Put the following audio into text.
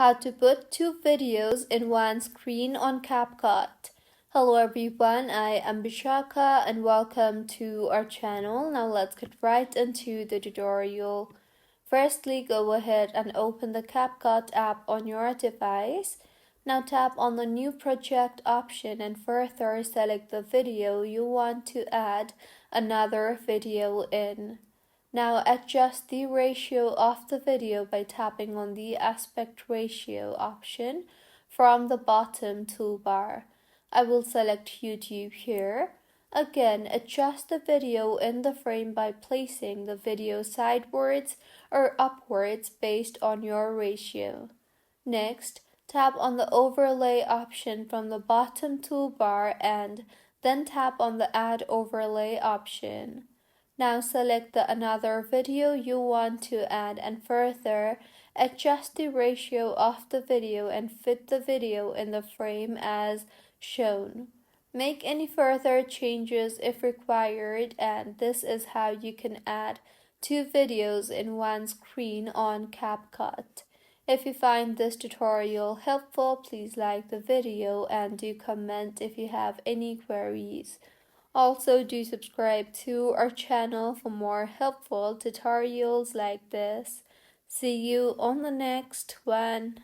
How to put two videos in one screen on CapCut. Hello everyone, I am Bishaka and welcome to our channel. Now let's get right into the tutorial. Firstly, go ahead and open the CapCut app on your device. Now tap on the new project option and further select the video you want to add another video in. Now adjust the ratio of the video by tapping on the aspect ratio option from the bottom toolbar. I will select YouTube here. Again, adjust the video in the frame by placing the video sidewards or upwards based on your ratio. Next, tap on the overlay option from the bottom toolbar and then tap on the add overlay option. Now select the another video you want to add and further adjust the ratio of the video and fit the video in the frame as shown. Make any further changes if required, and this is how you can add two videos in one screen on CapCut. If you find this tutorial helpful, please like the video and do comment if you have any queries. Also, do subscribe to our channel for more helpful tutorials like this. See you on the next one.